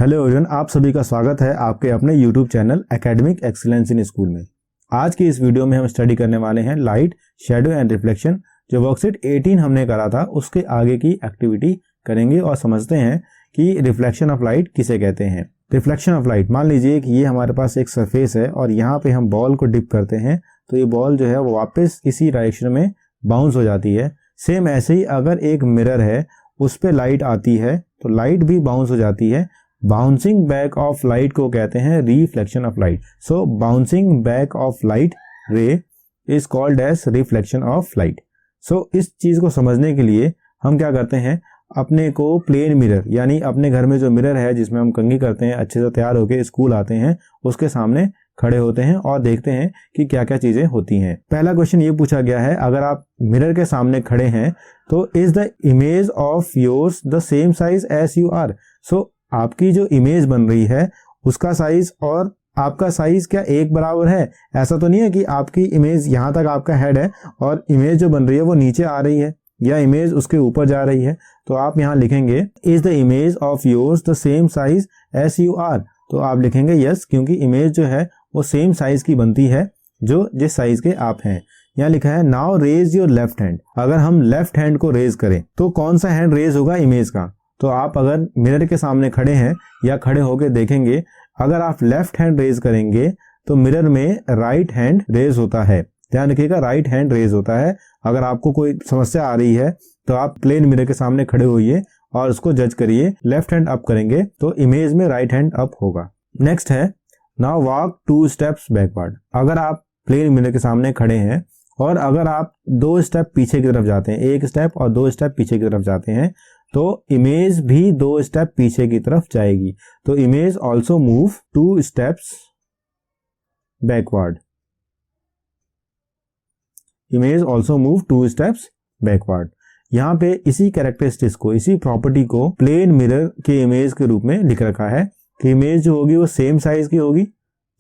Hello everyone, आप सभी का स्वागत है आपके अपने YouTube channel academic excellence in school में। आज की इस वीडियो में हम स्टडी करने वाले हैं लाइट, शेडो एंड रिफ्लेक्शन। जो वर्कशीट 18 हमने करा था उसके आगे की एक्टिविटी करेंगे और समझते हैं कि रिफ्लेक्शन ऑफ लाइट किसे कहते हैं। रिफ्लेक्शन ऑफ लाइट, मान लीजिए कि ये हमारे पास एक सरफेस है और यहाँ पे हम बॉल को डिप करते हैं तो ये बॉल जो है वो वापस इसी डायरेक्शन में बाउंस हो जाती है। सेम ऐसे ही अगर एक मिरर है उस पे लाइट आती है तो लाइट भी बाउंस हो जाती है। बाउंसिंग बैक ऑफ लाइट को कहते हैं reflection of light. So bouncing back of light ray is called as reflection of light. So इस चीज को समझने के लिए हम क्या करते हैं, अपने को प्लेन मिरर यानी अपने घर में जो मिरर है जिसमें हम कंघी करते हैं, अच्छे से तैयार होकर स्कूल आते हैं, उसके सामने खड़े होते हैं और देखते हैं कि क्या क्या चीजें होती हैं। पहला क्वेश्चन ये पूछा गया है, अगर आप मिरर के सामने खड़े हैं तो is the image of yours the same size as you are. So आपकी जो इमेज बन रही है उसका साइज और आपका साइज क्या एक बराबर है? ऐसा तो नहीं है कि आपकी इमेज यहाँ तक आपका हेड है और इमेज जो बन रही है वो नीचे आ रही है या इमेज उसके ऊपर जा रही है। तो आप यहाँ लिखेंगे is the image of yours the same size as you are. तो आप लिखेंगे यस, क्योंकि इमेज जो है वो सेम साइज की बनती है जो जिस साइज के आप हैं। यहाँ लिखा है now raise your left hand. अगर हम लेफ्ट हैंड को रेज करें तो कौन सा हैंड रेज होगा? इमेज का। तो आप अगर मिरर के सामने खड़े हैं या खड़े होकर देखेंगे, अगर आप लेफ्ट हैंड रेज करेंगे तो मिरर में राइट हैंड रेज होता है। ध्यान रखिएगा, राइट हैंड रेज होता है। अगर आपको कोई समस्या आ रही है तो आप प्लेन मिरर के सामने खड़े होइए और उसको जज करिए। लेफ्ट हैंड अप करेंगे तो इमेज में राइट हैंड अप होगा। नेक्स्ट है नाउ वॉक 2 स्टेप्स बैकवर्ड। अगर आप प्लेन मिरर के सामने खड़े हैं और अगर आप 2 स्टेप पीछे की तरफ जाते हैं, 1 स्टेप और 2 स्टेप पीछे की तरफ जाते हैं, तो इमेज भी 2 स्टेप पीछे की तरफ जाएगी। तो image also move 2 steps backward. Image also move 2 steps backward. यहाँ पे इसी कैरेक्टरिस्टिक्स को, इसी प्रॉपर्टी को प्लेन मिरर के इमेज के रूप में लिख रखा है कि इमेज जो होगी वो सेम साइज की होगी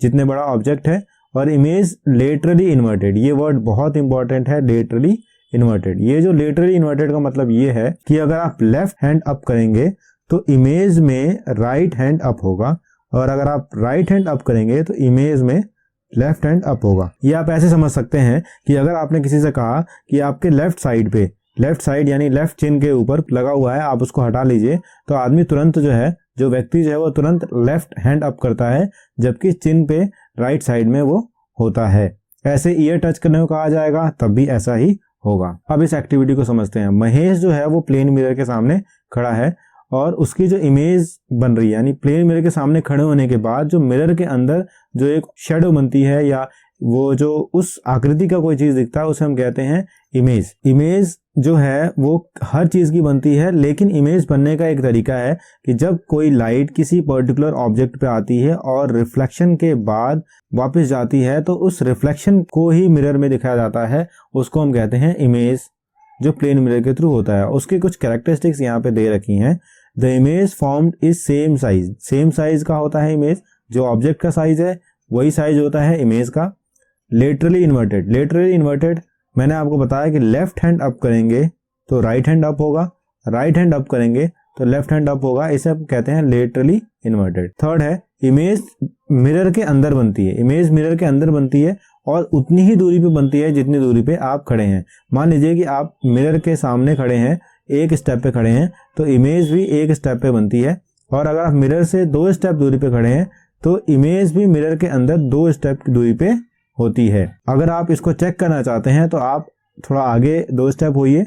जितने बड़ा ऑब्जेक्ट है, और इमेज लेटरली इन्वर्टेड। ये वर्ड बहुत इंपॉर्टेंट है, लेटरली इन्वर्टेड। ये जो लेटरली इन्वर्टेड का मतलब ये है कि अगर आप लेफ्ट हैंड अप करेंगे तो इमेज में राइट हैंड अप होगा, और अगर आप राइट हैंड अप करेंगे तो इमेज में लेफ्ट हैंड अप होगा। ये आप ऐसे समझ सकते हैं कि अगर आपने किसी से कहा कि आपके लेफ्ट साइड पे, लेफ्ट साइड यानी लेफ्ट चिन के ऊपर लगा हुआ है, आप उसको हटा लीजिए, तो आदमी तुरंत जो है, जो व्यक्ति जो है वो तुरंत लेफ्ट हैंड अप करता है, जबकि चिन पे राइट साइड में वो होता है। ऐसे ईयर टच करने को कहा जाएगा तब भी ऐसा ही होगा। अब इस एक्टिविटी को समझते हैं। महेश जो है वो प्लेन मिरर के सामने खड़ा है और उसकी जो इमेज बन रही है, यानी प्लेन मिरर के सामने खड़े होने के बाद जो मिरर के अंदर जो एक शेडो बनती है या वो जो उस आकृति का कोई चीज दिखता है उसे हम कहते हैं इमेज। इमेज जो है वो हर चीज की बनती है, लेकिन इमेज बनने का एक तरीका है कि जब कोई लाइट किसी पर्टिकुलर ऑब्जेक्ट पे आती है और रिफ्लेक्शन के बाद वापस जाती है तो उस रिफ्लेक्शन को ही मिरर में दिखाया जाता है, उसको हम कहते हैं इमेज, जो प्लेन मिरर के थ्रू होता है। उसकी कुछ कैरेक्टरिस्टिक्स यहाँ पे दे रखी हैं। The image formed is same size. Same size का होता है इमेज, जो ऑब्जेक्ट का साइज है वही साइज होता है इमेज का। Laterally inverted. लेटरली इन्वर्टेड मैंने आपको बताया कि लेफ्ट हैंड अप करेंगे तो राइट हैंड अप होगा, राइट हैंड अप करेंगे तो लेफ्ट हैंड अप होगा। इसे हम कहते हैं लेटरली इन्वर्टेड। थर्ड है इमेज मिरर के अंदर बनती है। इमेज मिरर के अंदर बनती है और उतनी ही दूरी पे बनती है जितनी दूरी पे आप खड़े हैं। मान लीजिए कि आप मिरर के सामने खड़े हैं, 1 स्टेप पे खड़े हैं, तो इमेज भी 1 स्टेप पे बनती है। और अगर आप मिरर से 2 स्टेप दूरी पे खड़े हैं तो इमेज भी मिरर के अंदर 2 स्टेप की दूरी पे होती है। अगर आप इसको चेक करना चाहते हैं तो आप थोड़ा आगे 2 स्टेप होइए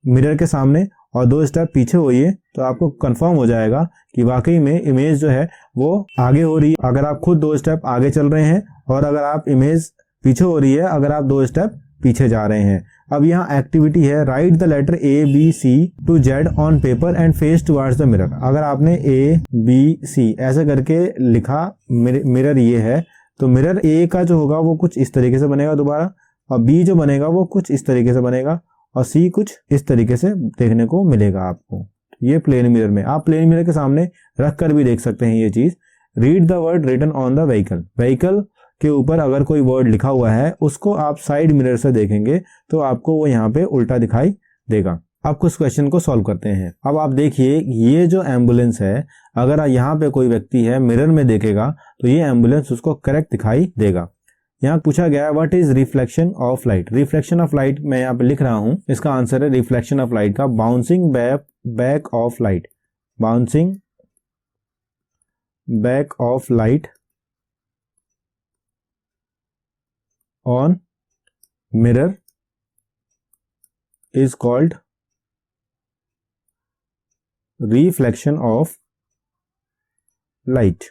मिरर के सामने और 2 स्टेप पीछे होइए, तो आपको कंफर्म हो जाएगा कि वाकई में इमेज जो है वो आगे हो रही है अगर आप खुद 2 स्टेप आगे चल रहे हैं, और अगर आप इमेज पीछे हो रही है अगर आप 2 स्टेप पीछे जा रहे हैं। अब यहाँ एक्टिविटी है, write the letter A-B-C to Z on paper and face towards the mirror. अगर आपने A-B-C ऐसे करके लिखा, मिरर ये है, तो मिरर A का जो होगा वो कुछ इस तरीके से बनेगा दोबारा, और B जो बनेगा वो कुछ इस तरीके से बनेगा, और C कुछ इस तरीके से देखने को मिलेगा आपको। ये प्लेन मिरर में, आप प्लेन मिरर के सामने रख कर भी देख सकते हैं ये चीज। Read the word written on the vehicle. Vehicle के ऊपर अगर कोई वर्ड लिखा हुआ है उसको आप साइड मिरर से देखेंगे तो आपको वो यहाँ पे उल्टा दिखाई देगा। अब कुछ क्वेश्चन को सॉल्व करते हैं। अब आप देखिए ये जो एम्बुलेंस है, अगर यहाँ पे कोई व्यक्ति है मिरर में देखेगा तो ये एम्बुलेंस उसको करेक्ट दिखाई देगा। यहाँ पूछा गया है what is reflection of light. Reflection of light मैं यहाँ पे लिख रहा हूं, इसका आंसर है रिफ्लेक्शन ऑफ लाइट का bouncing back of light, bouncing back of light on mirror is called reflection of light.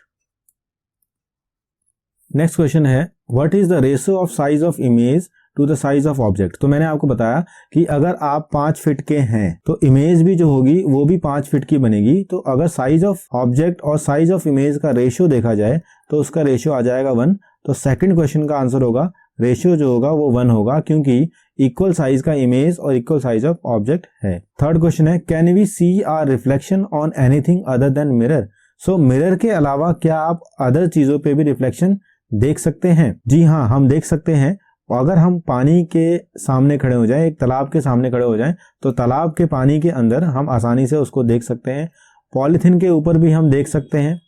Next question है what is the ratio of size of image to the size of object. तो मैंने आपको बताया कि अगर आप 5 feet के हैं तो इमेज भी जो होगी वो भी 5 फीट की बनेगी। तो अगर साइज ऑफ ऑब्जेक्ट और साइज ऑफ इमेज का रेशियो देखा जाए तो उसका रेशियो आ जाएगा 1। तो सेकंड क्वेश्चन का आंसर होगा रेशियो जो होगा वो 1 होगा, क्योंकि इक्वल साइज का इमेज और इक्वल साइज ऑफ ऑब्जेक्ट है। थर्ड क्वेश्चन है can we see our reflection on anything other than mirror. So mirror के अलावा क्या आप अदर चीजों पे भी रिफ्लेक्शन देख सकते हैं? जी हाँ, हम देख सकते हैं। अगर हम पानी के सामने खड़े हो जाएं, एक तालाब के सामने खड़े हो जाएं, तो तालाब के पानी के अंदर हम आसानी से उसको देख सकते हैं। पॉलीथिन के ऊपर भी हम देख सकते हैं।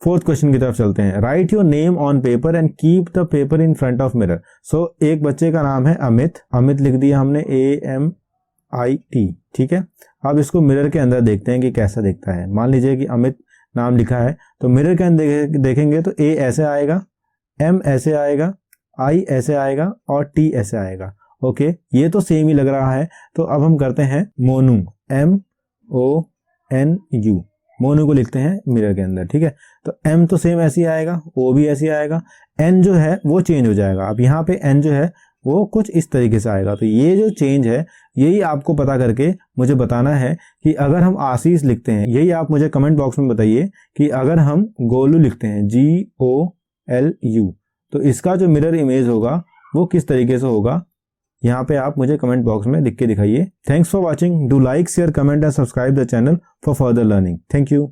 फोर्थ क्वेश्चन की तरफ चलते हैं। Write your name on paper and keep the paper in front of mirror. So एक बच्चे का नाम है अमित, अमित लिख दिया हमने AMIT, ठीक है। अब इसको मिरर के अंदर देखते हैं कि कैसा दिखता है। मान लीजिए कि अमित नाम लिखा है, तो मिरर के अंदर देखेंगे तो A ऐसे आएगा, M ऐसे आएगा, I ऐसे आएगा और T ऐसे आएगा। ओके, ये तो सेम ही लग रहा है। तो अब हम करते हैं मोनू, MONU, मोनू को लिखते हैं मिरर के अंदर, ठीक है। तो M तो सेम ऐसे ही आएगा, O भी ऐसे ही आएगा, N जो है वो चेंज हो जाएगा। अब यहाँ पे N जो है वो कुछ इस तरीके से आएगा। तो ये जो चेंज है यही आपको पता करके मुझे बताना है कि अगर हम आशीष लिखते हैं, यही आप मुझे कमेंट बॉक्स में बताइए कि अगर हम गोलू लिखते हैं GOLU तो इसका जो मिरर इमेज होगा वो किस तरीके से होगा, यहाँ पे आप मुझे कमेंट बॉक्स में लिख के दिखाइए। Thanks for watching, do like share comment and subscribe the channel for further learning. Thank you.